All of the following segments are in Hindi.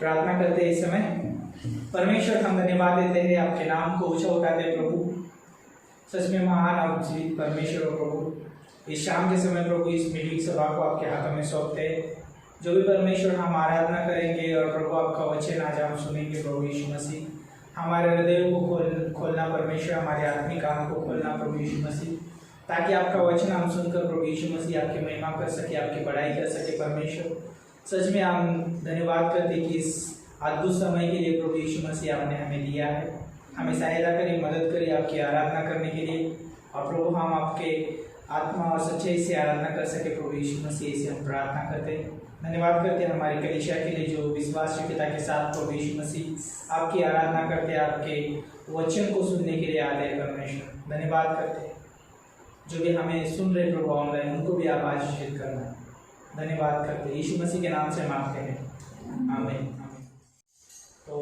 प्रार्थना करते हैं इस समय। परमेश्वर, हम धन्यवाद देते हैं, आपके नाम को ऊंचा उठाते हैं प्रभु। सच में महान आप जीवित परमेश्वर हो प्रभु। इस शाम के समय प्रभु इस मीटिंग सभा को आपके हाथों में सौंपते हैं। जो भी परमेश्वर हम आराधना करेंगे और प्रभु आपका वचन आज हम सुनेंगे प्रभु यीशु मसीह, हमारे हृदयों को खोलना परमेश्वर, हमारे आत्मिक कान को खोलना प्रभु यीशु मसीह, ताकि आपका वचन हम सुनकर प्रभु यीशु मसीह आपकी महिमा कर सके, आपकी बड़ाई कर सके। परमेश्वर, सच में हम धन्यवाद करते कि इस अद्भुत समय के लिए प्रभु यीशु मसीह आपने हमें दिया है। हमें सहायता करिए, मदद करिए आपकी आराधना करने के लिए, और प्रभु हम आपके आत्मा और सच्चाई से आराधना कर सके प्रभु यीशु मसीह से हम प्रार्थना करते हैं। धन्यवाद करते हैं हमारी कलीसिया के लिए, जो विश्वास योग्यता के साथ प्रभु यीशु मसीह आपकी आराधना करते हैं, आपके वचन को सुनने के लिए आते हैं। परमेश्वर, धन्यवाद करते हैं जो भी हमें सुन रहे प्रभु ऑनलाइन, उनको भी आप आशीषित करना। धन्यवाद करते हैं, यीशु मसीह के नाम से मांगते हैं, आमीन। तो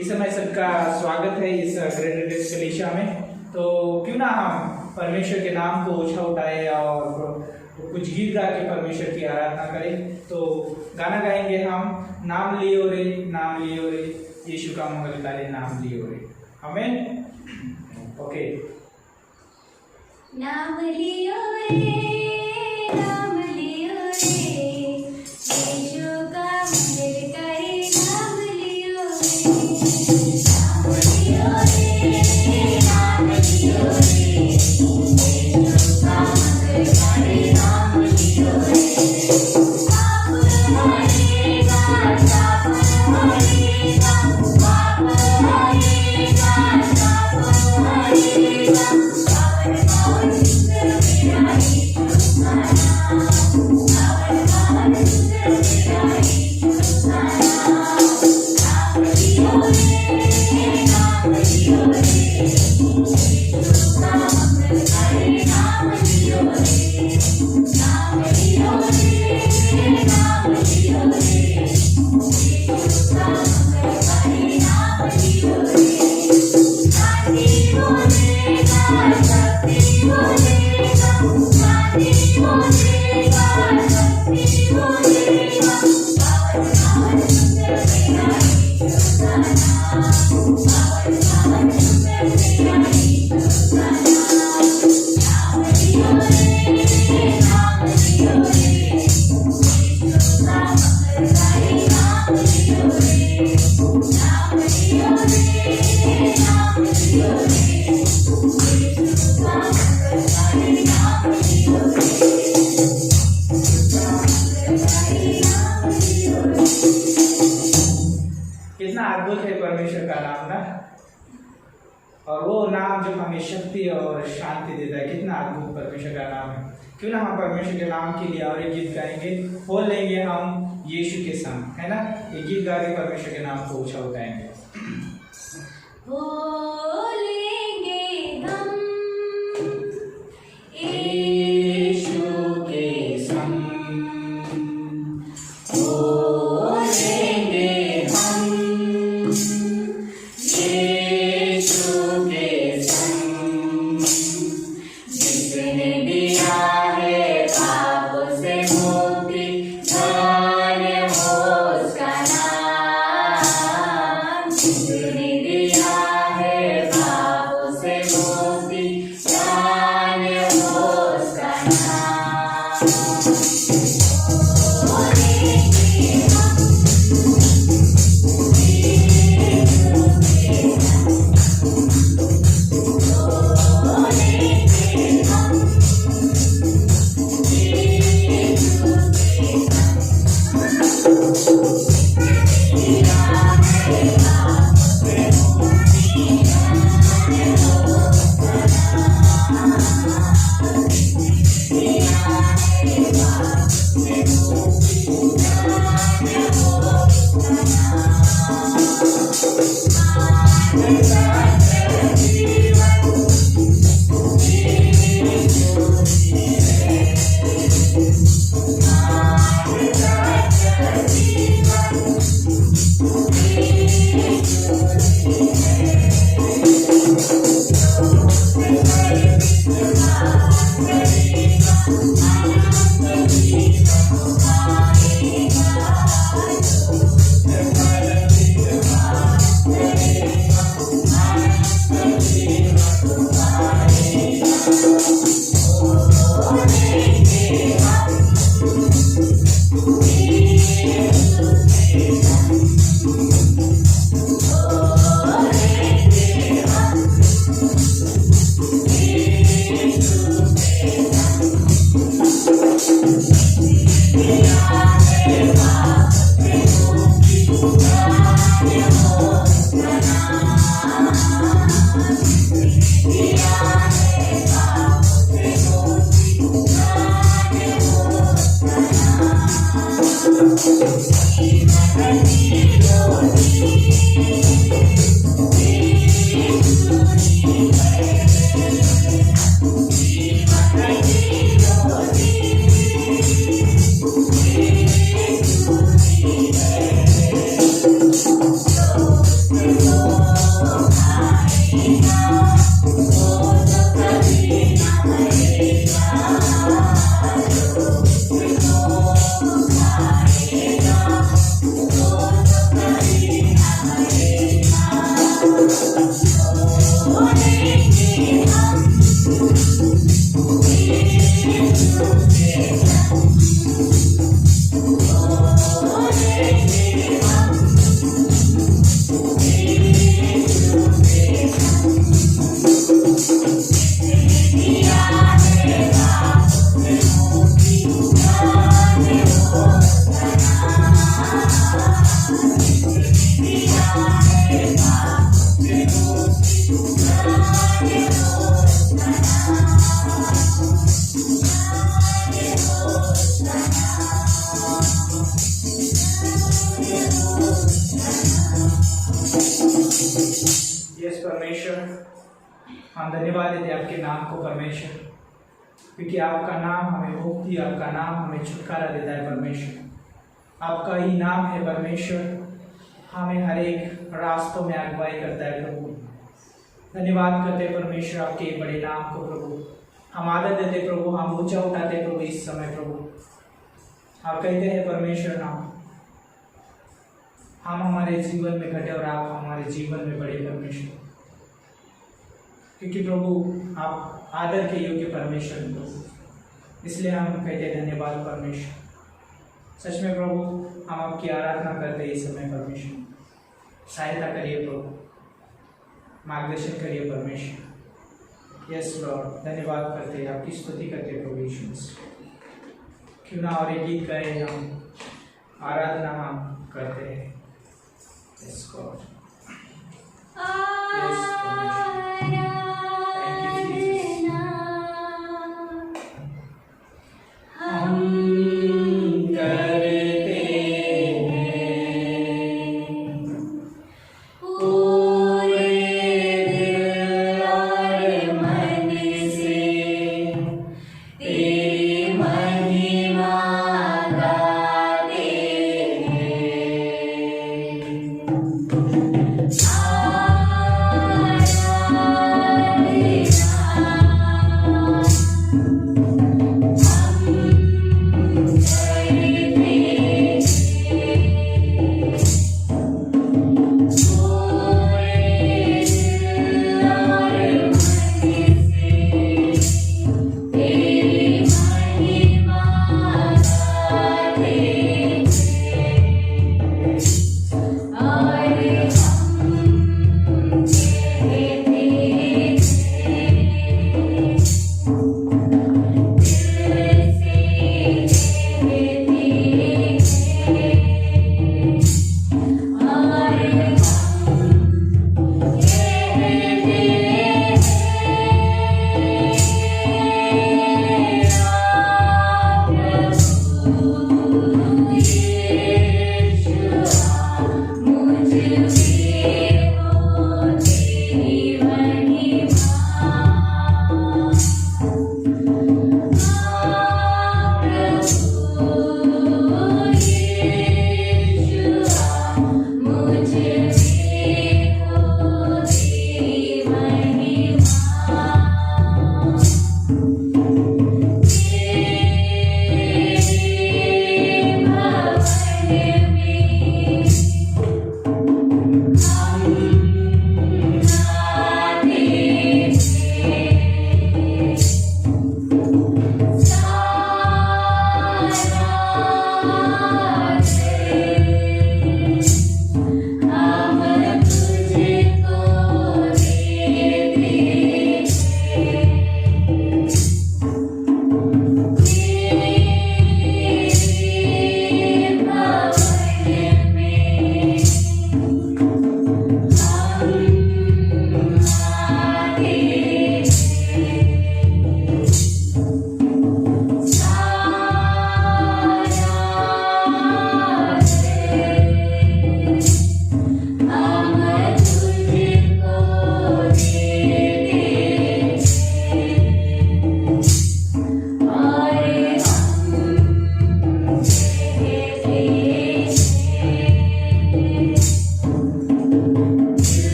इस समय सबका स्वागत है इस ग्रेट कलीसिया में। तो क्यों ना हम परमेश्वर के नाम को ऊंचा उठाए और कुछ गीत गा के परमेश्वर की आराधना करें। तो गाना गाएंगे हम, नाम लियो रे, नाम लियो रे, यीशु का मंगलकारी नाम लियो रे। आमीन। ओके। नाम लियो रे, नाम लियो रे, यीशु का मंगलकारी नाम लियो रे, नाम लियो रे, नाम लियो रे, यीशु का मंगलकारी नाम लियो रे। पाप हरेगा, पाप हरेगा, पाप हरेगा, पाप हरेगा, कितना अद्भुत है परमेश्वर का नाम ना, और वो नाम जो हमें शक्ति और शांति देता है। कितना अद्भुत परमेश्वर का नाम है। क्यों ना हम परमेश्वर के नाम के लिए और एक गीत गाएंगे, बोल लेंगे हम यीशु के संग, है ना। ये गीत गा के परमेश्वर के नाम को ऊंचा उठाएंगे। Thank you. हम धन्यवाद देते हैं आपके नाम को परमेश्वर, क्योंकि आपका नाम हमें मुक्ति, आपका नाम हमें छुटकारा देता है परमेश्वर। आपका ही नाम है परमेश्वर, हमें हर एक रास्तों में अगुवाई करता है प्रभु। धन्यवाद करते हैं परमेश्वर आपके बड़े नाम को प्रभु। हम आदर देते प्रभु, हम ऊंचा उठाते प्रभु इस समय प्रभु। आप कहते हैं परमेश्वर नाम हम हमारे जीवन में घटे और आप हमारे जीवन में बढ़े परमेश्वर, क्योंकि प्रभु आप आदर के योग्य परमेश्वर हैं प्रभु। इसलिए हम कहते हैं धन्यवाद परमेश्वर। सच में प्रभु हम आपकी आराधना करते हैं इस समय परमेश्वर। सहायता करिए प्रभु, मार्गदर्शन करिए परमेश्वर। यस लॉर्ड, धन्यवाद करते हैं, आपकी स्तुति करते हैं प्रभु यीशु मसीह। क्यों ना और एक गीत करें, हम आराधना हम करते हैं। Yes God, yes Thank you.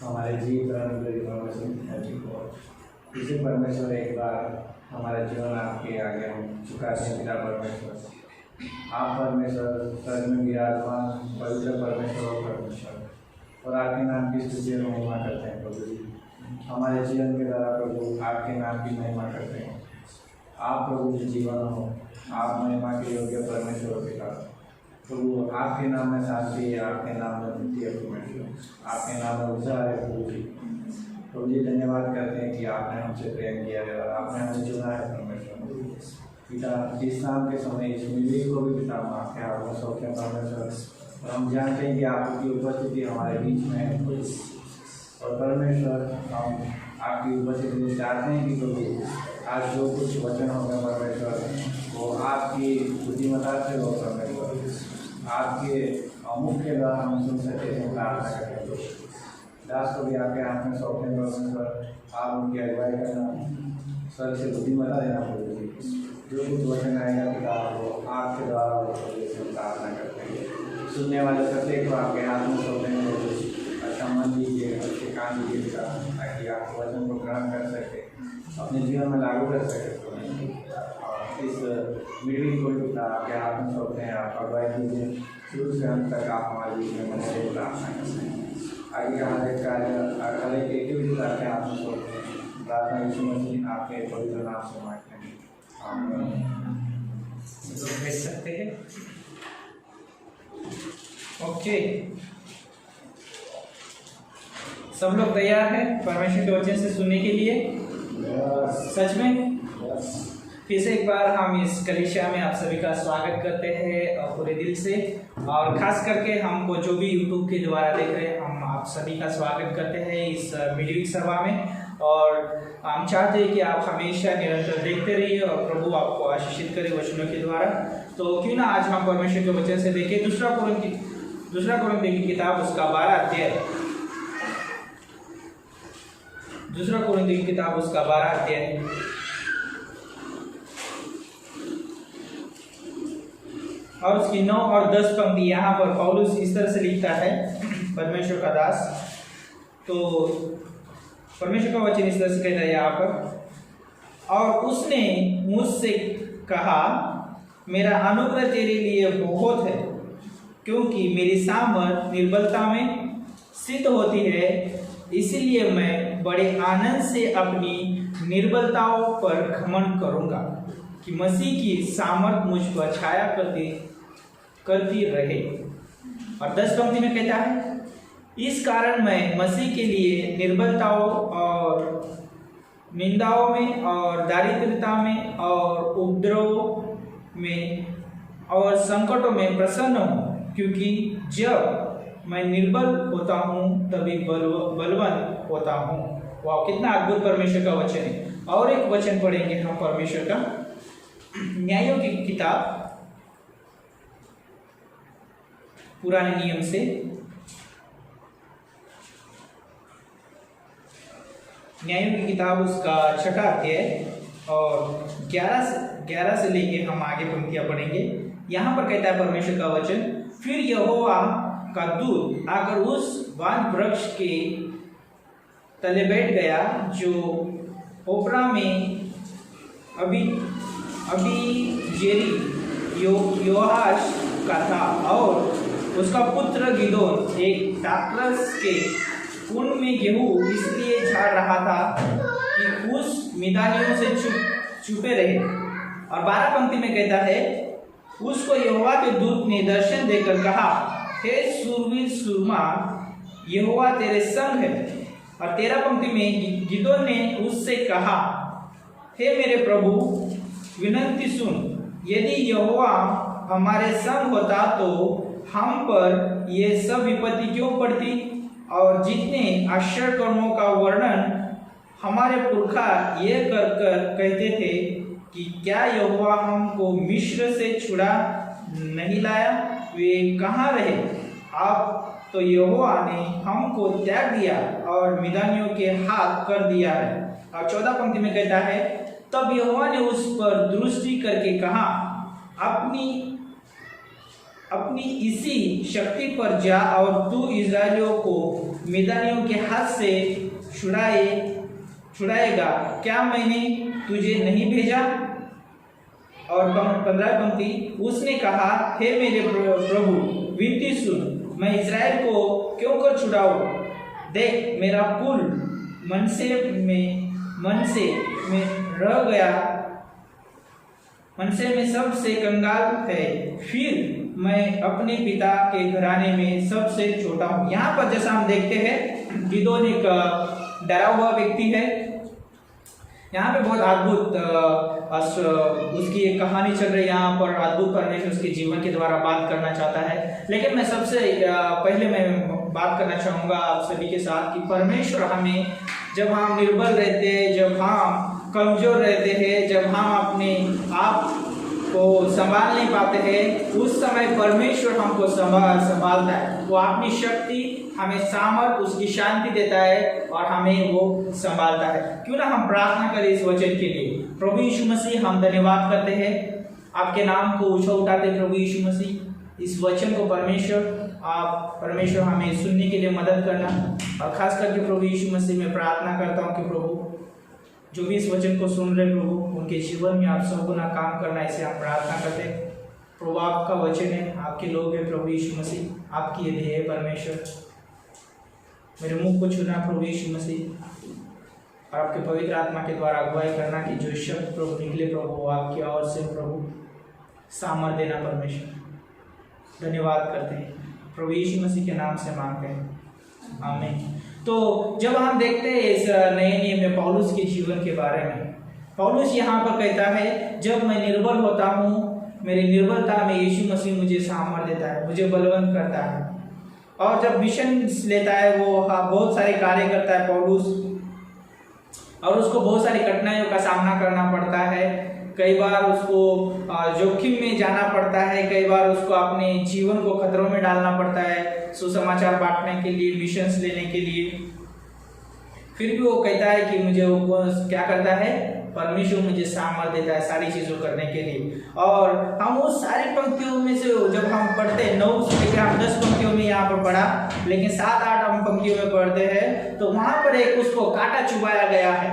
हमारे जीवन इसी परमेश्वर एक बार हमारा जीवन आपके आगे हम चुकाते हैं पिता परमेश्वर। आप परमेश्वर स्वर्ग में विराजमान पवित्र परमेश्वर और परमेश्वर और आपके नाम की स्तुति और महिमा करते हैं प्रभु जी। हमारे जीवन के द्वारा प्रभु आपके नाम की महिमा करते हैं। आप प्रभु जी जीवन हो, आप महिमा के योग्य परमेश्वर पिता प्रभु। आपके नाम में शांति है, आपके नाम में मुक्ति है परमेश्वर, आपके नाम में उत्साह है प्रभु जी। प्रभु जी धन्यवाद करते हैं कि आपने हमसे प्रेम किया है और आपने हमें चुना है परमेश्वर पिता। इस नाम के समय इस मिली को भी पिता हम आपके हाथ में सौंपते हैं परमेश्वर। और हम जानते हैं कि आपकी उपस्थिति हमारे बीच में है और परमेश्वर हम आपकी उपस्थिति चाहते हैं कि प्रभु आज जो कुछ वचन होगा परमेश्वर वो आपकी बुद्धिमत्ता से हो परमेश्वर, आपके मुख्य द्वारा हम सुन सकते हैं। प्रार्थना करें दास को भी आपके हाथ में सौंपते हैं परमेश्वर। आप उनकी अगुवाई करना, सर से बुद्धिमत्ता देना पड़ेगी। जो कुछ वचन आएगा पिता वो आपके द्वारा वो प्रार्थना करते हैं। सुनने वाले प्रत्येक को आपके हाथ में सौंपते हैं। अच्छा मन दीजिए, अच्छे कान दीजिए पिता, ताकि आप वचन को ग्रहण कर सके, अपने जीवन में लागू कर सके। इस मीटिंग को पिता आपके हाथ में सौंपते हैं। आप अगुवाई कीजिए, शुरू से अंत तक आप हमारे बीच में बने रहिए। प्रार्थना करते हैं आगे का हर एक कार्य हर एक एक्टिविटीज आपके हाथ में सौंपते हैं। प्रार्थना यीशु मसीह आपके पवित्र नाम से मांगते हैं, आमीन। तो भेज सकते हैं। ओके, सब लोग तैयार हैं परमेश्वर के वचन से सुनने के लिए? सच में फिर से एक बार हम इस कलीसिया में आप सभी का स्वागत करते हैं पूरे दिल से। और खास करके हमको जो भी यूट्यूब के द्वारा देख रहे हैं, हम आप सभी का स्वागत करते हैं इस मिडवीक सभा में। और हम चाहते हैं कि आप हमेशा निरंतर देखते रहिए और प्रभु आपको आशीषित करे वचनों के द्वारा। तो क्यों ना आज हम परमेश्वर के वचन से देखें दूसरा कुरिन्थियों की किताब उसका 12 अध्याय, दूसरा कुरिन्थियों की किताब उसका 12 अध्याय और उसकी 9 और 10 पंक्ति। यहाँ पर पौलुस इस तरह से लिखता है, परमेश्वर का दास। तो परमेश्वर का वचन इस तरह से कहता है यहाँ पर, और उसने मुझसे कहा मेरा अनुग्रह तेरे लिए बहुत है, क्योंकि मेरी सामर्थ निर्बलता में सिद्ध होती है। इसलिए मैं बड़े आनंद से अपनी निर्बलताओं पर घमंड करूँगा कि मसीह की सामर्थ मुझ पर छाया करती रहे। और 10 पंक्ति में कहता है, इस कारण मैं मसीह के लिए निर्बलताओं और निंदाओं में और दारिद्रता में और उपद्रव में और संकटों में प्रसन्न हूँ, क्योंकि जब मैं निर्बल होता हूँ तभी बलवान होता हूँ। वाह, कितना अद्भुत परमेश्वर का वचन है। और एक वचन पढ़ेंगे हम परमेश्वर का, न्यायों की किताब पुराने नियम से, न्यायों की किताब उसका 6 अध्याय और 11 से लेके हम आगे पंक्तियां पढ़ेंगे। यहाँ पर कहता है परमेश्वर का वचन, फिर यहोवा का दूत आकर उस वान वृक्ष के तले बैठ गया जो ओपरा में अभी जेरी योआश का था, और उसका पुत्र गिदोन एक टाकरस के कुंड में गेहूं इसलिए झाड़ रहा था कि उस मिदानियों से छुपे रहे। और 12 पंक्ति में कहता है, उसको यहोवा के दूत ने दर्शन देकर कहा, हे सूरवीर सूरमा, यहोवा तेरे संग है। और 13 पंक्ति में गिदोन ने उससे कहा, हे मेरे प्रभु, विनंती सुन, यदि यहोवा हमारे संग होता तो हम पर ये सब विपत्ति क्यों पड़ती? और जितने आश्चर्य कर्मों का वर्णन हमारे पुरखा ये कर कहते थे कि क्या यहोवा हमको मिस्र से छुड़ा नहीं लाया, वे कहाँ रहे? अब तो यहोवा ने हमको त्याग दिया और मिदानियों के हाथ कर दिया है। और 14 पंक्ति में कहता है, तब यहोवा ने उस पर दृष्टि करके कहा, अपनी अपनी इसी शक्ति पर जा और तू इस्राएलियों को मिद्यानियों के हाथ से छुड़ाएगा। क्या मैंने तुझे नहीं भेजा? और 15 पंक्ति, उसने कहा, हे मेरे प्रभु, विनती सुन, मैं इस्राएल को क्यों कर छुड़ाऊं? देख, मेरा कुल मनसे में रह गया, मनसे में सबसे कंगाल है, फिर मैं अपने पिता के घराने में सबसे छोटा हूँ। यहाँ पर जैसा हम देखते हैं, गिदोन एक डरा हुआ व्यक्ति है। यहाँ पे बहुत अद्भुत उसकी एक कहानी चल रही है। यहाँ पर अद्भुत परमेश्वर उसके जीवन के द्वारा बात करना चाहता है। लेकिन मैं सबसे पहले मैं बात करना चाहूँगा आप सभी के साथ कि परमेश्वर हमें, जब हम निर्बल रहते हैं, जब हम कमजोर रहते हैं, जब हम अपने आप को संभाल नहीं पाते हैं, उस समय परमेश्वर हमको संभालता है। वो अपनी शक्ति, हमें सामर्थ, उसकी शांति देता है और हमें वो संभालता है। क्यों ना हम प्रार्थना करें इस वचन के लिए। प्रभु यीशु मसीह, हम धन्यवाद करते हैं, आपके नाम को ऊंचा उठाते हैं। प्रभु यीशु मसीह, इस वचन को परमेश्वर हमें सुनने के लिए मदद करना। और खास करके प्रभु यीशु मसीह में प्रार्थना करता हूँ कि प्रभु, जो भी इस वचन को सुन रहे प्रभु, उनके जीवन में आप सबगुना काम करना, इसे हम प्रार्थना करते हैं। प्रभु, आपका वचन है, आपके लोग हैं प्रभु यीशु मसीह, आपकी ये देह है परमेश्वर। मेरे मुख को छूना प्रभु यीशु मसीह, और आपके पवित्र आत्मा के द्वारा अगुवाई करना कि जो शब्द प्रभु निकले प्रभु, वो आपकी ओर से प्रभु सामर्थ देना परमेश्वर। धन्यवाद करते हैं प्रभु यीशु मसीह के नाम से मांगते हैं, आमीन। तो जब हम देखते हैं इस नए नियम में पौलुस के जीवन के बारे में, पौलुस यहाँ पर कहता है, जब मैं निर्बल होता हूँ, मेरी निर्बलता में यीशु मसीह मुझे सामर्थ देता है, मुझे बलवंत करता है। और जब मिशन लेता है, वो बहुत सारे कार्य करता है पौलुस, और उसको बहुत सारी कठिनाइयों का सामना करना पड़ता है। कई बार उसको जोखिम में जाना पड़ता है, कई बार उसको अपने जीवन को खतरों में डालना पड़ता है सुसमाचार बांटने के लिए, मिशंस लेने के लिए। फिर भी वो कहता है कि मुझे वो क्या करता है, परमेश्वर मुझे सामर्थ देता है सारी चीज़ों करने के लिए। और हम उस सारी पंक्तियों में से जब हम पढ़ते हैं, 9 से लेकर हम 10 पंक्तियों में यहाँ पर पढ़ा, लेकिन 7-8 हम पंक्तियों में पढ़ते हैं, तो वहाँ पर एक उसको कांटा चुभाया गया है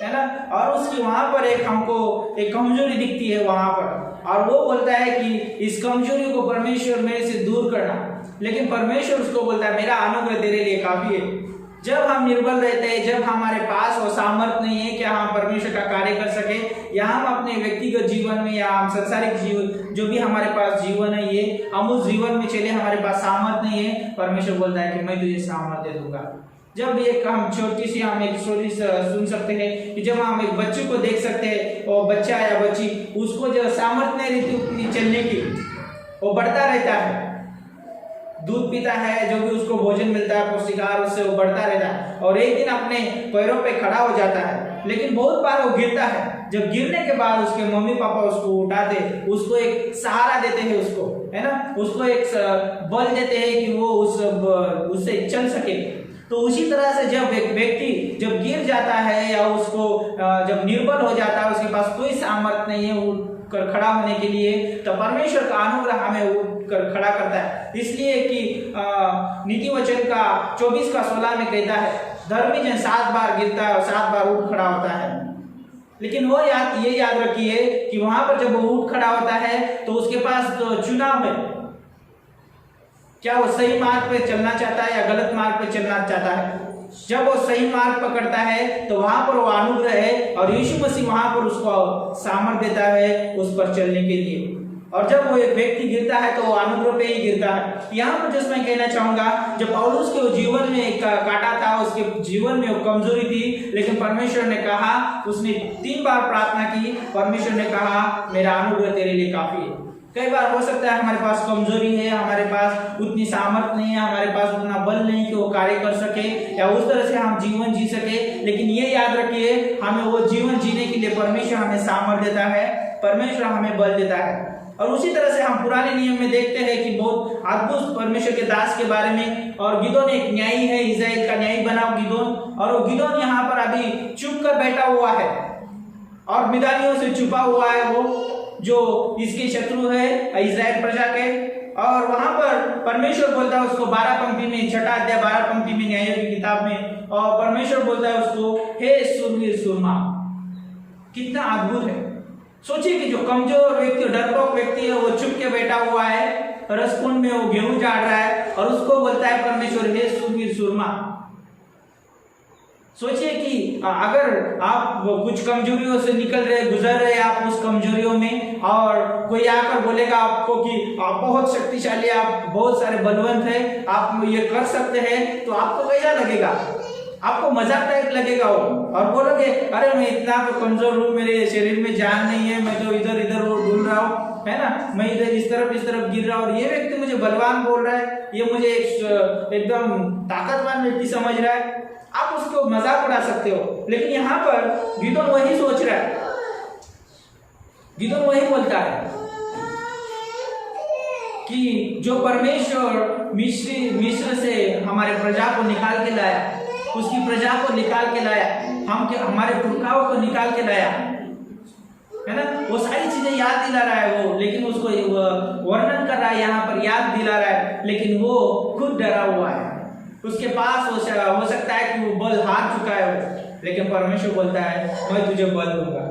ना। और उसकी वहाँ पर एक हमको एक कमजोरी दिखती है वहाँ पर, और वो बोलता है कि इस कमजोरी को परमेश्वर मेरे से दूर करना। लेकिन परमेश्वर उसको बोलता है, मेरा अनुग्रह तेरे लिए काफी है। जब हम निर्बल रहते हैं, जब हमारे पास वो सामर्थ नहीं है कि हम परमेश्वर का कार्य कर सके, या हम अपने व्यक्तिगत जीवन में या हम सांसारिक जीवन, जो भी हमारे पास जीवन है, ये हम उस जीवन में चले, हमारे पास सामर्थ नहीं है, परमेश्वर बोलता है कि मैं तुझे सामर्थ दे दूंगा। जब एक हम छोटी सी हम एक स्टोरी सुन सकते हैं कि जब हम एक बच्चे को देख सकते हैं, वो बच्चा या बच्ची, उसको जो सामर्थ नहीं रहती उतनी चलने की, वो बढ़ता रहता है, दूध पीता है, जो भी उसको भोजन मिलता है पौष्टिक आहार, उससे वो बढ़ता रहता है, और एक दिन अपने पैरों पे खड़ा हो जाता है। लेकिन बहुत बार वो गिरता है। जब गिरने के बाद उसके मम्मी पापा उसको उठाते, उसको एक सहारा देते हैं, उसको है ना, उसको एक बल देते हैं कि वो उससे चल सके। तो उसी तरह से जब एक व्यक्ति जब गिर जाता है या उसको जब निर्बल हो जाता है, उसके पास कोई सामर्थ्य नहीं है उठकर खड़ा होने के लिए, तो परमेश्वर का अनुग्रह हमें उठकर खड़ा करता है। इसलिए कि नीति वचन का 24:16 में कहता है, धर्मी जन 7 बार गिरता है और 7 बार उठ खड़ा होता है। लेकिन वो ये याद रखिए कि वहां पर जब वो उठ खड़ा होता है तो उसके पास तो चुनाव है, क्या वो सही मार्ग पे चलना चाहता है या गलत मार्ग पे चलना चाहता है। जब वो सही मार्ग पकड़ता है तो वहां पर वो अनुग्रह है, और यीशु मसीह वहां पर उसको सामर्थ देता है उस पर चलने के लिए। और जब वो एक व्यक्ति गिरता है तो वो अनुग्रह पे ही गिरता है। यहाँ पर जैसे मैं कहना चाहूंगा, जब पौलुस के जीवन में एक कांटा था, उसके जीवन में वो कमजोरी थी, लेकिन परमेश्वर ने कहा, उसने 3 बार प्रार्थना की, परमेश्वर ने कहा मेरा अनुग्रह तेरे लिए काफी है। कई बार हो सकता है हमारे पास कमजोरी है, हमारे पास उतनी सामर्थ्य नहीं है, हमारे पास उतना बल नहीं कि वो कार्य कर सके या उस तरह से हम जीवन जी सके। लेकिन ये याद रखिए, हमें वो जीवन जीने के लिए परमेश्वर हमें सामर्थ्य देता है, परमेश्वर हमें बल देता है। और उसी तरह से हम पुराने नियम में देखते हैं कि बहुत अद्भुत परमेश्वर के दास के बारे में, और गिदोन एक न्यायी है, इस्राएल का न्यायी बना गिदोन, और वो गिदोन यहाँ पर अभी चुप कर बैठा हुआ है और मिद्यानियों से छुपा हुआ है, वो जो इसके शत्रु है इस्राएल प्रजा के, और वहां पर परमेश्वर बोलता है उसको 12 पंक्ति में, छठा अध्याय 12 पंक्ति में न्यायों की किताब में, और परमेश्वर बोलता है उसको, हे सूरवीर सूरमा। कितना अद्भुत है। सोचिए कि जो कमजोर व्यक्ति, डरपोक व्यक्ति है, वो चुप के बैठा हुआ है, रसकुंड में वो गेहूं झाड़ रहा है, और उसको बोलता है परमेश्वर, हे सूरवीर सूरमा। सोचिए कि अगर आप वो कुछ कमजोरियों से निकल रहे, गुजर रहे आप उस कमजोरियों में, और कोई आकर बोलेगा आपको कि आप बहुत शक्तिशाली, आप बहुत सारे बलवंत हैं, आप ये कर सकते हैं, तो आपको कैसा लगेगा? आपको मजाक टाइप लगेगा वो, और बोलोगे अरे मैं इतना तो कमजोर हूँ, मेरे शरीर में जान नहीं है, मैं तो इधर इधर वो डूल रहा हूँ, है ना, मैं इधर इस तरफ गिर रहा हूँ, और ये व्यक्ति मुझे बलवान बोल रहा है, ये मुझे एकदम ताकतवान व्यक्ति समझ रहा है। आप उसको मजाक उड़ा सकते हो, लेकिन यहाँ पर गिदोन वही सोच रहा है, गिदोन वही बोलता है कि जो परमेश्वर मिस्र से हमारे प्रजा को निकाल के लाया, उसकी प्रजा को निकाल के लाया, हमारे पुरखाओं को निकाल के लाया, है ना, वो सारी चीजें याद दिला रहा है वो, लेकिन उसको वर्णन कर रहा है यहाँ पर, याद दिला रहा है, लेकिन वो खुद डरा हुआ है। उसके पास हो सकता है कि वो बल हार चुका है, लेकिन परमेश्वर बोलता है मैं तुझे बल दूंगा,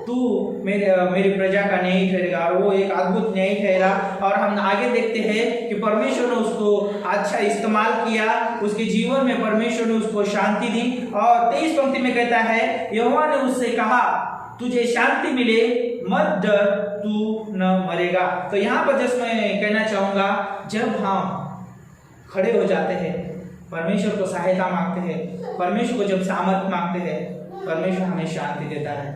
तू मेरी प्रजा का न्यायी ठहरेगा, और वो एक अद्भुत न्यायी ठहरा। और हम आगे देखते हैं कि परमेश्वर ने उसको अच्छा इस्तेमाल किया, उसके जीवन में परमेश्वर ने उसको शांति दी। और 23 पंक्ति में कहता है, यहोवा ने उससे कहा तुझे शांति मिले, मत डर, तू न मरेगा। तो यहाँ पर जस्ट मैं कहना चाहूंगा, जब हम खड़े हो जाते हैं, परमेश्वर को सहायता मांगते हैं, परमेश्वर को जब सामर्थ मांगते हैं, परमेश्वर हमें शांति देता है,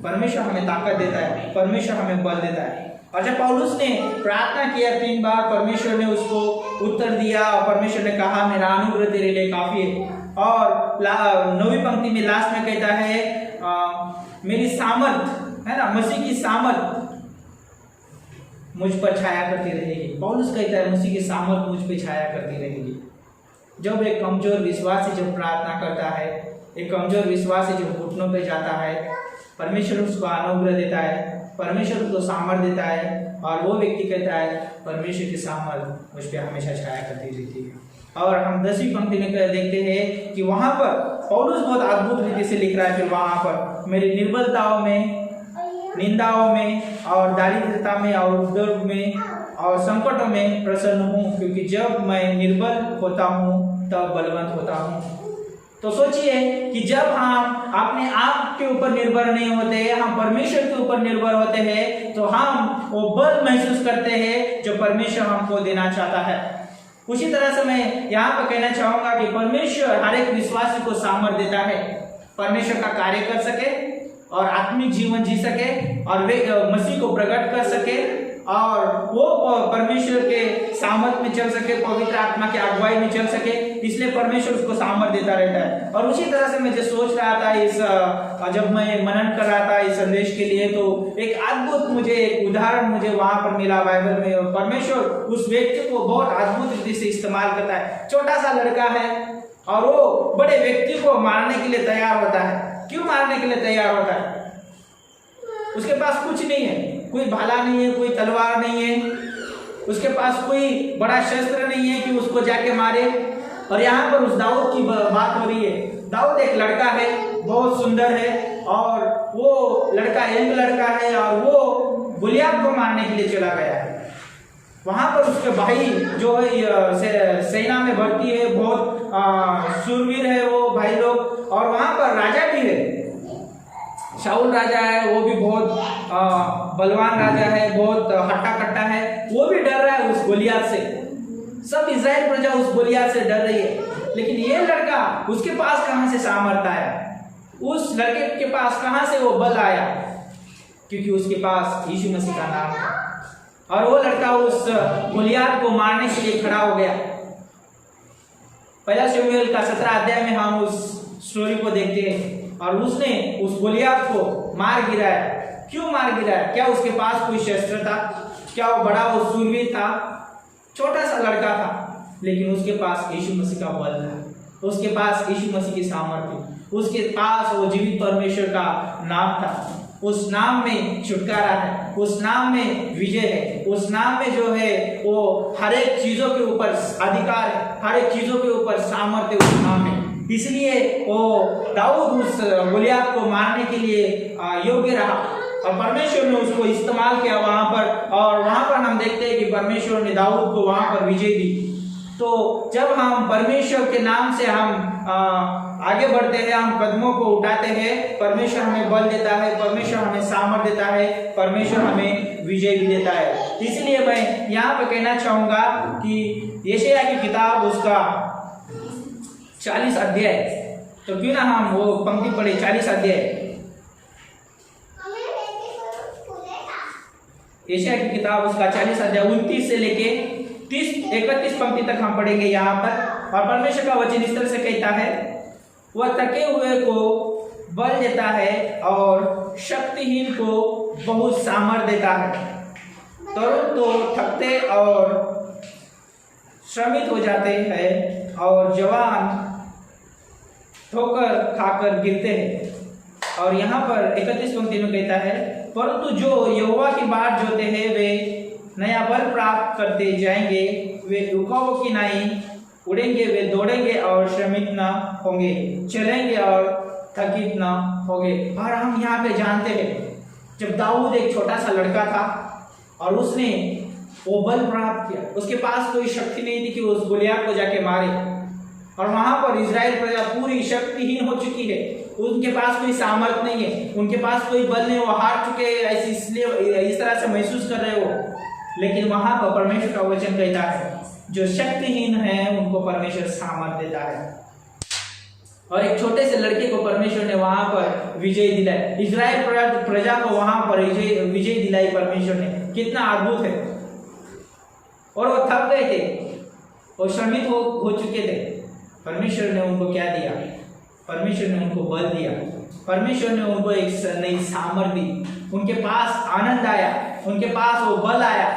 परमेश्वर हमें ताकत देता है, परमेश्वर हमें बल देता है। और जब पौलुस ने प्रार्थना किया 3 बार, परमेश्वर ने उसको उत्तर दिया, और परमेश्वर ने कहा मेरा अनुग्रह तेरे लिए काफी है। और 9वीं पंक्ति में लास्ट में कहता है मेरी सामर्थ, है ना, मसीह की सामर्थ मुझ पर छाया करती रहेगी। पौलुस कहता है मसीह की सामर्थ मुझ पर छाया करती रहेगी। जब एक कमजोर विश्वासी जब प्रार्थना करता है, एक कमजोर विश्वासी जब घुटनों पे जाता है, परमेश्वर उसको अनुग्रह देता है, परमेश्वर उसको सामर्थ देता है, और वो व्यक्ति कहता है परमेश्वर की सामर्थ मुझ पर हमेशा छाया करती रहती है। और हम 10वीं पंक्ति में देखते हैं कि वहां पर पौलुस बहुत अद्भुत रीति से लिख रहा है, फिर वहां पर मेरी निर्बलताओं में, निंदाओं में, और दारिद्रता में, और उपद्रव में, और संकटों में प्रसन्न हूँ, क्योंकि जब मैं निर्बल होता हूँ तब बलवंत होता हूँ। तो सोचिए कि जब हम अपने आप के ऊपर निर्भर नहीं होते, हम परमेश्वर के ऊपर निर्भर होते हैं, तो हम वो बल महसूस करते हैं जो परमेश्वर हमको देना चाहता है। उसी तरह से मैं यहाँ पर कहना चाहूंगा कि परमेश्वर हर एक विश्वासी को सामर्थ देता है, परमेश्वर का कार्य कर सके, और आत्मिक जीवन जी सके, और वे मसीह को प्रकट कर सके, और वो परमेश्वर के सामर्थ में चल सके, पवित्र आत्मा की अगुवाई में चल सके, इसलिए परमेश्वर उसको सामर्थ देता रहता है। और उसी तरह से मैं जो सोच रहा था जब मैं मनन कर रहा था इस संदेश के लिए, तो एक अद्भुत मुझे एक उदाहरण मुझे वहां पर मिला बाइबल में, और परमेश्वर उस व्यक्ति को बहुत अद्भुत रीति से इस्तेमाल करता है। छोटा सा लड़का है, और वो बड़े व्यक्ति को मारने के लिए तैयार होता है। क्यों मारने के लिए तैयार होता है? उसके पास कुछ नहीं है, कोई भाला नहीं है, कोई तलवार नहीं है, उसके पास कोई बड़ा शस्त्र नहीं है कि उसको जाके मारे। और यहाँ पर उस दाऊद की बात हो रही है। दाऊद एक लड़का है, बहुत सुंदर है, और वो लड़का यंग लड़का है, और वो गुलियात को मारने के लिए चला गया है। वहां पर उसके भाई जो है सेना में भर्ती है, बहुत शूरवीर है वो भाई लोग, और वहां पर राजा भी है, शाऊल राजा है, वो भी बहुत बलवान राजा है, बहुत हट्टा कट्टा है, वो भी डर रहा है उस गोलियात से। सब इजराइल प्रजा उस गोलियात से डर रही है, लेकिन ये लड़का, उसके पास कहां से सामर्थ आया, उस लड़के के पास कहां से वो बल आया? क्योंकि उसके पास यीशु मसीह का नाम था, और वो लड़का उस गोलियात को मारने के लिए खड़ा हो गया। पहला शमूएल का 17 अध्याय में हम उस स्टोरी को देखते हैं, और उसने उस गोलियात को मार गिराया। क्यों मार गिराया? क्या उसके पास कोई शस्त्र था? क्या वो बड़ा वो शूरवीर था? छोटा सा लड़का था, लेकिन उसके पास यीशु मसीह का बल था, उसके पास यीशु मसीह की सामर्थ्य, उसके पास वो जीवित परमेश्वर का नाम था। उस नाम में छुटकारा है, उस नाम में विजय है, उस नाम में जो है वो हर एक चीजों के ऊपर अधिकार है, हर एक चीजों के ऊपर सामर्थ्य उस नाम में। इसलिए वो दाऊद उस गोलियत को मारने के लिए योग्य रहा और परमेश्वर ने उसको इस्तेमाल किया वहां पर, और वहां पर हम देखते हैं कि परमेश्वर ने दाऊद को वहां पर विजय दी। तो जब हम परमेश्वर के नाम से हम आगे बढ़ते हैं, हम कदमों को उठाते हैं, परमेश्वर हमें बल देता है, परमेश्वर हमें सामर्थ देता है, परमेश्वर हमें विजय भी देता है। इसलिए मैं यहाँ पर कहना चाहूंगा कि यशायाह की किताब उसका 40 अध्याय, तो क्यों ना हम वो पंक्ति पढ़े 40 अध्याय। यशायाह की किताब उसका 40 अध्याय 29 से लेके 31 पंक्ति तक हम पढ़ेंगे यहाँ पर। और परमेश्वर का वचन इस तरह से कहता है, वह थके हुए को बल देता है और शक्तिहीन को बहुत सामर्थ देता है। तरुण तो थकते और श्रमित हो जाते हैं और जवान ठोकर खाकर गिरते हैं। और यहाँ पर 31 पंक्ति में कहता है, परंतु जो यहोवा की बाट जोते हैं वे नया बल प्राप्त करते जाएंगे, वे रुकावों की नाई उड़ेंगे, वे दौड़ेंगे और श्रमित न होंगे, चलेंगे और थकित न होंगे। और हम यहाँ पे जानते हैं, जब दाऊद एक छोटा सा लड़का था और उसने वो बल प्राप्त किया, उसके पास कोई शक्ति नहीं थी कि वो उस गोलियत को जाके मारे, और वहां पर इजराइल प्रजा पूरी शक्तिहीन हो चुकी है, उनके पास कोई सामर्थ नहीं है, उनके पास कोई बल नहीं, वो हार चुके हैं, ऐसे इसलिए इस तरह से महसूस कर रहे हो। लेकिन वहां पर परमेश्वर का वचन कहता है, जो शक्तिहीन है उनको परमेश्वर सामर्थ देता है। और एक छोटे से लड़के को परमेश्वर ने वहां पर विजय दिलाई, इजराइल प्रजा को वहां पर विजय दिलाई परमेश्वर ने। कितना अद्भुत है। और वो थक गए थे, वो श्रमित हो चुके थे, परमेश्वर ने उनको क्या दिया? परमेश्वर ने उनको बल दिया, परमेश्वर ने उनको एक नई सामर्थ दी, उनके पास आनंद आया, उनके पास वो बल आया।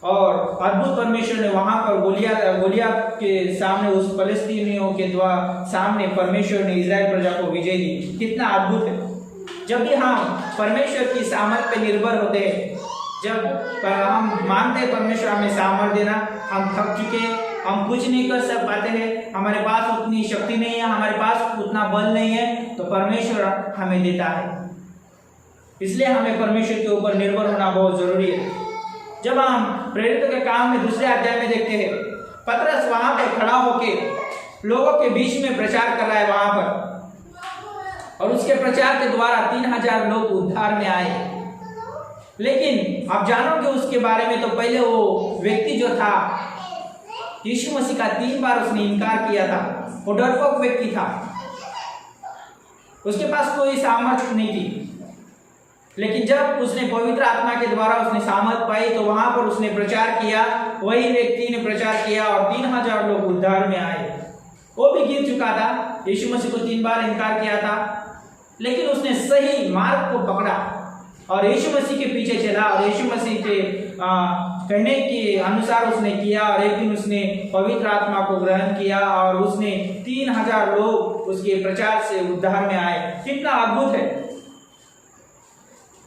और अद्भुत परमेश्वर ने वहां पर गोलियत के सामने, उस फलस्तीनियों के द्वारा सामने परमेश्वर ने इजराइल प्रजा को विजय दी। कितना अद्भुत है। जब भी हम परमेश्वर की सामर्थ पे निर्भर होते हैं, जब हम मानते हैं परमेश्वर हमें सामर्थ देना, हम थक चुके, हम कुछ नहीं कर पाते हैं, हमारे पास उतनी शक्ति नहीं है, हमारे पास उतना बल नहीं है, तो परमेश्वर हमें देता है। इसलिए हमें परमेश्वर के ऊपर निर्भर होना बहुत जरूरी है। जब हम प्रेरितों के काम में 2 अध्याय में देखते हैं, पतरस वहां पर खड़ा होकर लोगों के बीच में प्रचार कर रहा है वहां पर, और उसके प्रचार के द्वारा 3000 लोग उद्धार में आए। लेकिन आप जानोगे उसके बारे में, तो पहले वो व्यक्ति जो था, यीशु मसीह का 3 बार उसने इनकार किया था। वो डरपोक व्यक्ति था, उसके पास कोई सामर्थ्य नहीं थी। लेकिन जब उसने पवित्र आत्मा के द्वारा उसने सामर्थ पाई, तो वहां पर उसने प्रचार किया, वही व्यक्ति ने प्रचार किया और 3000 लोग उद्धार में आए। वो भी गिर चुका था, यीशु मसीह को 3 बार इनकार किया था, लेकिन उसने सही मार्ग को पकड़ा और यीशु मसीह के पीछे चला, और यीशु मसीह के कहने के अनुसार उसने किया। और एक दिन उसने पवित्र आत्मा को ग्रहण किया और उसने 3000 लोग उसके प्रचार से उद्धार में आए। कितना अद्भुत है।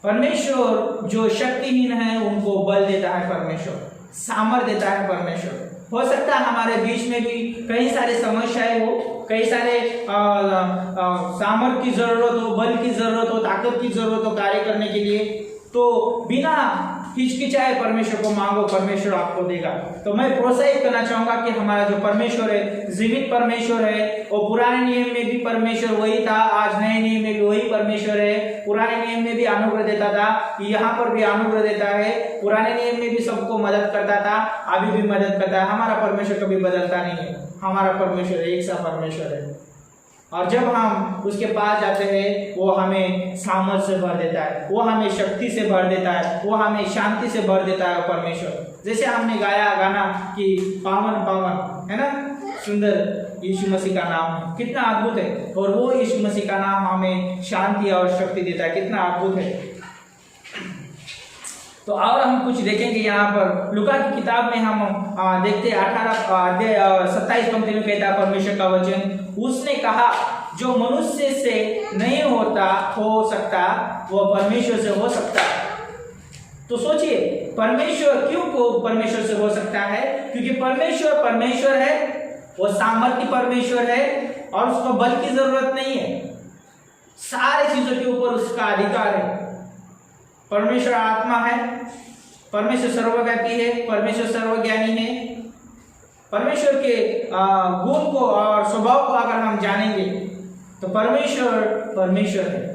परमेश्वर जो शक्तिहीन है उनको बल देता है, परमेश्वर सामर्थ देता है। परमेश्वर हो सकता है हमारे बीच में भी कई सारे समस्याएं हो, कई सारे सामर्थ की जरूरत हो, बल की जरूरत हो, ताकत की जरूरत हो कार्य करने के लिए, तो बिना हिचकिचाए परमेश्वर को मांगो, परमेश्वर आपको देगा। तो मैं प्रोत्साहित करना चाहूंगा कि हमारा जो परमेश्वर है, जीवित परमेश्वर है, वो पुराने नियम में भी परमेश्वर वही था, आज नए नियम में भी वही परमेश्वर है। पुराने नियम में भी अनुग्रह देता था, यहाँ पर भी अनुग्रह देता है। पुराने नियम में भी सबको मदद करता था, अभी भी मदद करता है। हमारा परमेश्वर कभी बदलता नहीं है, हमारा परमेश्वर एक सा परमेश्वर है। और जब हम उसके पास जाते हैं, वो हमें सामर्थ से भर देता है, वो हमें शक्ति से भर देता है, वो हमें शांति से भर देता है परमेश्वर। जैसे हमने गाया गाना कि पावन पावन, है ना, सुंदर यीशु मसीह का नाम है, कितना अद्भुत है। और वो यीशु मसीह का नाम हमें शांति और शक्ति देता है, कितना अद्भुत है। तो और हम कुछ देखेंगे यहाँ पर लूका की किताब में हम देखते 18 अध्याय 27 पंक्ति में कहता है परमेश्वर का वचन, उसने कहा जो मनुष्य से नहीं हो सकता वो परमेश्वर से हो सकता है। तो सोचिए परमेश्वर क्यों को परमेश्वर से हो सकता है? क्योंकि परमेश्वर है, वो सामर्थ्य परमेश्वर है और उसको बल की जरूरत नहीं है। सारी चीजों के ऊपर उसका अधिकार है। परमेश्वर आत्मा है, परमेश्वर सर्वव्यापी है, परमेश्वर सर्वज्ञानी है। परमेश्वर के गुण को और स्वभाव को अगर हम जानेंगे तो परमेश्वर है।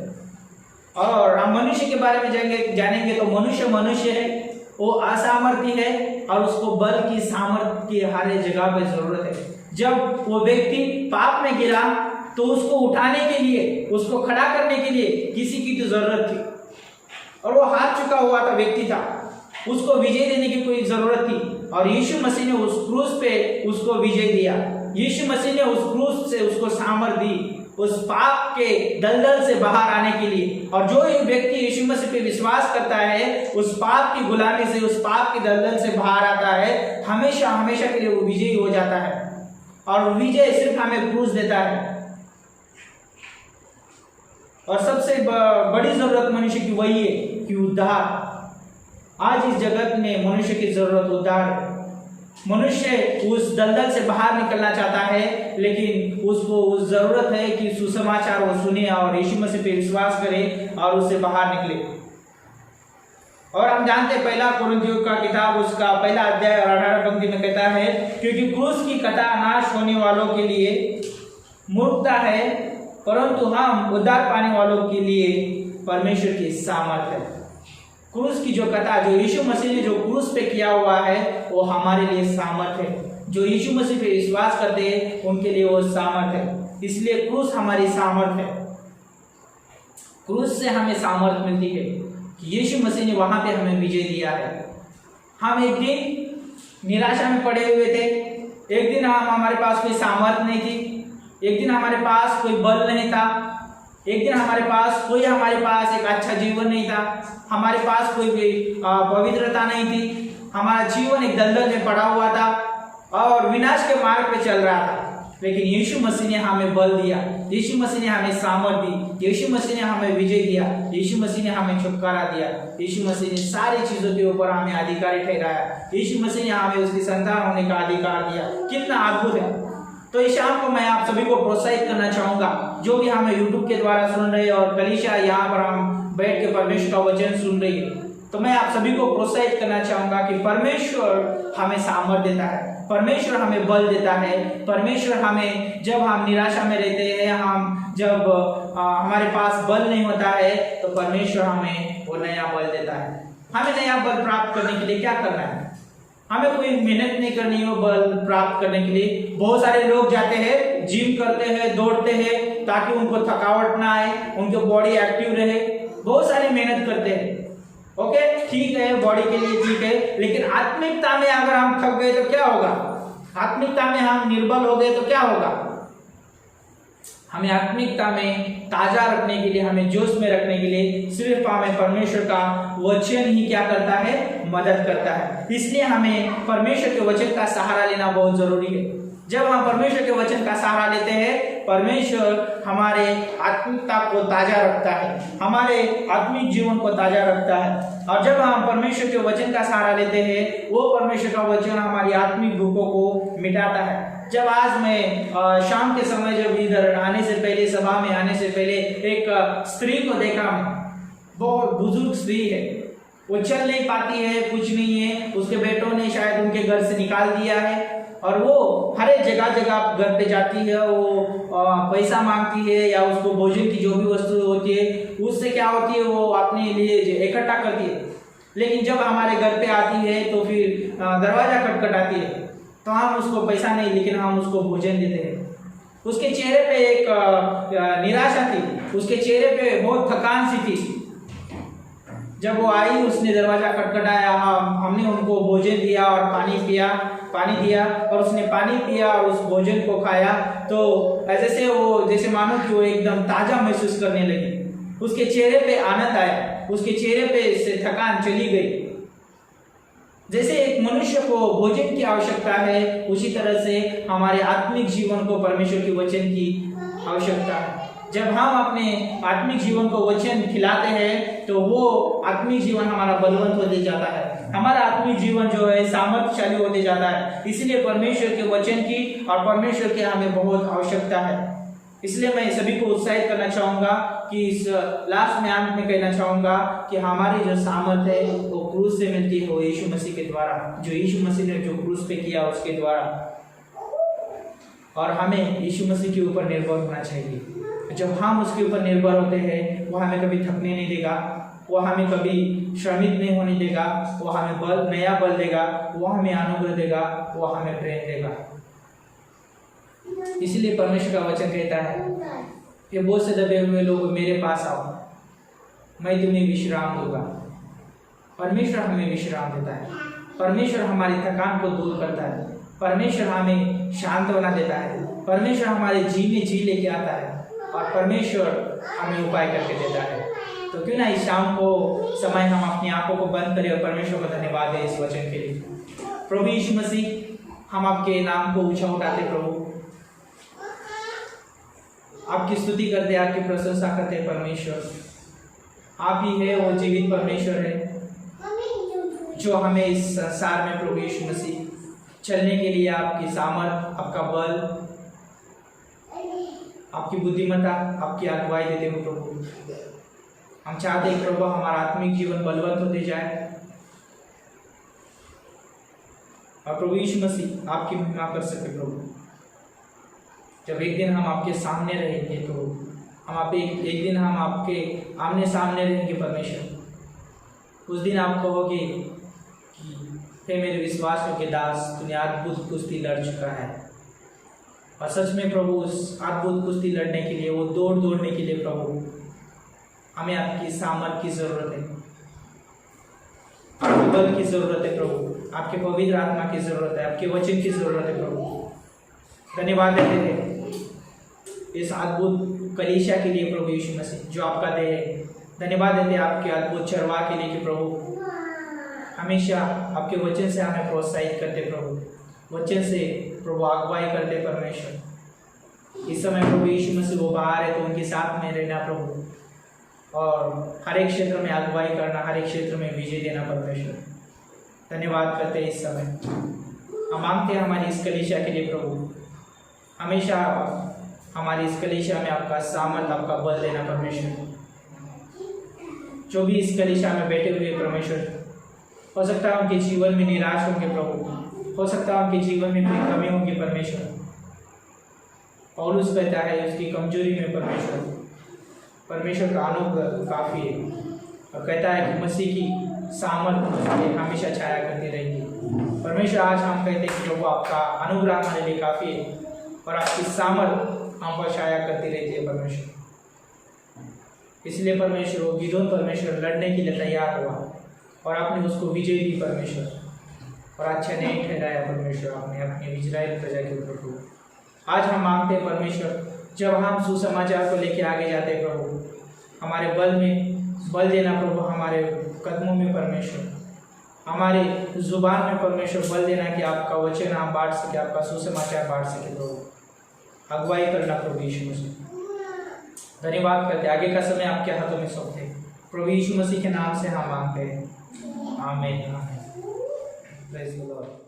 और हम मनुष्य के बारे में जानेंगे तो मनुष्य है, वो असामर्थ्य है और उसको बल की सामर्थ्य की हर जगह पे जरूरत है। जब वो व्यक्ति पाप में गिरा तो उसको उठाने के लिए, उसको खड़ा करने के लिए किसी की तो जरूरत थी और वो हार चुका हुआ था व्यक्ति था, उसको विजय देने की कोई जरूरत थी और यीशु मसीह ने उस क्रूस पे उसको विजय दिया। यीशु मसीह ने उस क्रूस से उसको सामर्थ दी उस पाप के दलदल से बाहर आने के लिए। और जो एक व्यक्ति यीशु मसीह पे विश्वास करता है, उस पाप की गुलामी से, उस पाप के दलदल से बाहर आता है, हमेशा हमेशा के लिए वो विजयी हो जाता है। और विजय सिर्फ हमें क्रूस देता है। और सबसे बड़ी जरूरत मनुष्य की वही है कि उद्धार। आज इस जगत में मनुष्य की जरूरत उद्धार है। मनुष्य उस दलदल से बाहर निकलना चाहता है, लेकिन उसको उस जरूरत है कि सुसमाचार वो सुने और यीशु मसीह पे विश्वास करे और उससे बाहर निकले। और हम जानते हैं पहला कुरिन्थियों का किताब उसका पहला अध्याय और 18 पंक्ति में कहता है, क्योंकि क्रूस की कथा नाश होने वालों के लिए मूर्खता है, परंतु हम उद्धार पाने वालों के लिए परमेश्वर की सामर्थ है। क्रूस की जो कथा, जो यीशु मसीह ने जो क्रूस पे किया हुआ है, वो हमारे लिए सामर्थ है। जो यीशु मसीह पे विश्वास करते हैं उनके लिए वो सामर्थ है। इसलिए क्रूस हमारी सामर्थ है। क्रूस से हमें सामर्थ मिलती है कि यीशु मसीह ने वहां पे हमें विजय दिया है। हम एक दिन निराशा में पड़े हुए थे, एक दिन हमारे पास कोई सामर्थ नहीं थी, एक दिन हमारे पास कोई बल नहीं था, एक दिन हमारे पास एक अच्छा जीवन नहीं था, हमारे पास कोई पवित्रता नहीं थी, हमारा जीवन एक दलदल में पड़ा हुआ था और विनाश के मार्ग पे चल रहा था। लेकिन यीशु मसीह ने हमें बल दिया, यीशु मसीह ने हमें सामर्थ दी, यीशु मसीह ने हमें विजय दिया, यीशु मसीह ने हमें छुटकारा दिया, यीशु मसीह ने सारी चीजों के ऊपर हमें अधिकारी ठहराया, यीशु मसीह ने हमें उसकी संतान होने का अधिकार दिया। कितना अद्भुत है। तो इस शाम को मैं आप सभी को प्रोत्साहित करना चाहूंगा, जो भी हमें यूट्यूब के द्वारा सुन रहे हैं और कलीसिया यहाँ पर हम बैठ के परमेश्वर का वचन सुन रही है, तो मैं आप सभी को प्रोत्साहित करना चाहूंगा कि परमेश्वर हमें सामर्थ देता है, परमेश्वर हमें बल देता है। परमेश्वर हमें, जब हम निराशा में रहते हैं, हम जब हमारे पास बल नहीं होता है, तो परमेश्वर हमें वो नया बल देता है। हमें नया बल प्राप्त करने के लिए क्या करना है? हमें कोई मेहनत नहीं करनी है बल प्राप्त करने के लिए। बहुत सारे लोग जाते हैं, जिम करते हैं, दौड़ते हैं ताकि उनको थकावट ना आए, उनकी बॉडी एक्टिव रहे, बहुत सारी मेहनत करते हैं। ओके, ठीक है, बॉडी के लिए ठीक है, लेकिन आत्मिकता में अगर हम थक गए तो क्या होगा? आत्मिकता में हम निर्बल हो गए तो क्या होगा? हमें आत्मिकता में ताजा रखने के लिए, हमें जोश में रखने के लिए सिर्फ हमें परमेश्वर का वचन ही क्या करता है? मदद करता है। इसलिए हमें परमेश्वर के वचन का सहारा लेना बहुत जरूरी है। जब हम परमेश्वर के वचन का सहारा लेते हैं, परमेश्वर हमारे आत्मिकता को ताजा रखता है, हमारे आत्मिक जीवन को ताजा रखता है। और जब हम परमेश्वर के वचन का सहारा लेते हैं, वो परमेश्वर का वचन हमारी आत्मिक भूखों को मिटाता है। जब आज मैं शाम के समय जब इधर आने से पहले, सभा में आने से पहले, एक स्त्री को देखा, बहुत बुजुर्ग स्त्री है, वो चल नहीं पाती है, कुछ नहीं है, उसके बेटों ने शायद उनके घर से निकाल दिया है और वो हर एक जगह घर पे जाती है, वो पैसा मांगती है या उसको भोजन की जो भी वस्तु होती है उससे क्या होती है, वो अपने लिए इकट्ठा करती है। लेकिन जब हमारे घर पे आती है तो फिर दरवाजा खटखटाती है, तो हम उसको पैसा नहीं, लेकिन हम उसको भोजन देते हैं। उसके चेहरे पे एक निराशा थी, उसके चेहरे पे बहुत थकान सी थी। जब वो आई, उसने दरवाजा खटखटाया, हमने उनको भोजन दिया और पानी दिया और उसने पानी पिया और उस भोजन को खाया, तो जैसे मानो कि वो एकदम ताजा महसूस करने लगी। उसके चेहरे पे आनंद आया, उसके चेहरे पे से थकान चली गई। जैसे एक मनुष्य को भोजन की आवश्यकता है, उसी तरह से हमारे आत्मिक जीवन को परमेश्वर के वचन की आवश्यकता है। जब हम अपने आत्मिक जीवन को वचन खिलाते हैं तो वो आत्मिक जीवन हमारा बलवंत होते जाता है, हमारा आत्मिक जीवन जो है सामर्थ्यशाली होते जाता है। इसलिए परमेश्वर के वचन की और परमेश्वर की हमें बहुत आवश्यकता है। इसलिए मैं सभी को उत्साहित करना चाहूंगा कि इस लास्ट में अंत में कहना चाहूंगा कि हमारी जो सामर्थ है वो क्रूस से मिलती है, वो यीशु मसीह के द्वारा, जो यीशु मसीह ने जो क्रूस पे किया उसके द्वारा। और हमें यीशु मसीह के ऊपर निर्भर होना चाहिए। जब हम उसके ऊपर निर्भर होते हैं वो हमें कभी थकने नहीं देगा, वो हमें कभी श्रमित नहीं होने देगा, वो हमें नया बल देगा, वो हमें अनुग्रह देगा, वो हमें प्रेम देगा। इसलिए परमेश्वर का वचन कहता है कि बोझ से दबे हुए लोग मेरे पास आओ, मैं तुम्हें विश्राम दूंगा। परमेश्वर हमें विश्राम देता है, परमेश्वर हमारी थकान को दूर करता है, परमेश्वर हमें शांत बना देता है, परमेश्वर हमारे जी में जी लेके आता है और परमेश्वर हमें उपाय करके देता है। तो क्यों ना इस शाम को समय हम अपनी आंखों को बंद करें और परमेश्वर को धन्यवाद दें इस वचन के लिए। प्रभु यीशु मसीह, हम आपके नाम को ऊंचा उठाते प्रभु, आपकी स्तुति करते, आपकी प्रशंसा करते। परमेश्वर आप ही है वो जीवित परमेश्वर है जो हमें इस संसार में प्रभु यीशु मसीह चलने के लिए आपकी सामर्थ, आपका बल, आपकी बुद्धिमत्ता, आपकी अगुवाई देते हो प्रभु। हम चाहते हैं प्रभु हमारा आत्मिक जीवन बलवंत होते जाए और प्रभु यीशु मसीह आपकी महिमा कर सके प्रभु। जब एक दिन हम आपके सामने रहेंगे तो एक दिन हम आपके आमने सामने रहेंगे परमेश्वर। उस दिन आप कहोगे कि हे मेरे विश्वास के दास, तूने अद्भुत कुश्ती लड़ चुका है। और सच में प्रभु उस अद्भुत कुश्ती लड़ने के लिए, वो दौड़ने के लिए प्रभु हमें आपकी सामर्थ की जरूरत है, आपके बल की जरूरत है प्रभु, आपके पवित्र आत्मा की जरूरत है, आपके वचन की जरूरत है प्रभु। धन्यवाद देते हैं इस अद्भुत कलीसिया के लिए प्रभु यीशु मसीह जो आपका देह है। धन्यवाद देते हैं आपके अद्भुत चरवाह के लिए कि प्रभु हमेशा आपके वचन से हमें प्रोत्साहित करते प्रभु, वचन से प्रभु अगुवाई करते परमेश्वर। इस समय प्रभु यीशु मसीह वो बाहर है तो उनके साथ में रहना प्रभु, और हर एक क्षेत्र में अगुवाई करना, हर एक क्षेत्र में विजय देना परमेश्वर। धन्यवाद करते हैं इस समय। हम मांगते हैं हमारी इस कलीसिया के लिए प्रभु, हमेशा हमारी इस कलीसिया में आपका सामर्थ, आपका बल देना परमेश्वर। जो भी इस कलीसिया में बैठे हुए परमेश्वर, हो सकता है उनके जीवन में निराश होंगे प्रभु, हो सकता है उनके जीवन में कोई कमी होगी परमेश्वर। पौलुस कहता है उसकी कमजोरी में परमेश्वर का अनुग्रह काफ़ी है, और कहता है कि मसीह की सामर्थ मुझे हमेशा छाया करती रहेगी। परमेश्वर आज हम कहते हैं कि प्रभु आपका अनुग्रह हमारे लिए काफ़ी है और आपकी सामर्थ हम पर छाया करती रहती है परमेश्वर। इसलिए परमेश्वर वो गिदोन परमेश्वर लड़ने के लिए तैयार हुआ और आपने उसको विजय दी परमेश्वर, और अच्छा नहीं ठहराया परमेश्वर आपने अपने इजराइल प्रजा के ऊपर। आज हम मांगते हैं परमेश्वर, जब हम सुसमाचार को लेकर आगे जाते हैं प्रभु, हमारे बल में बल देना प्रभु, हमारे कदमों में परमेश्वर, हमारे जुबान में परमेश्वर बल देना कि आपका वचन हम बांट सके, आपका सुसमाचार बांट सके प्रभु। अगुवाई करना प्रभु यीशु मसीह। धन्यवाद करते, आगे का समय आपके हाथों में सौंपते हैं प्रभु यीशु मसीह के नाम से हम मांगते हैं, आमीन। Praise the Lord.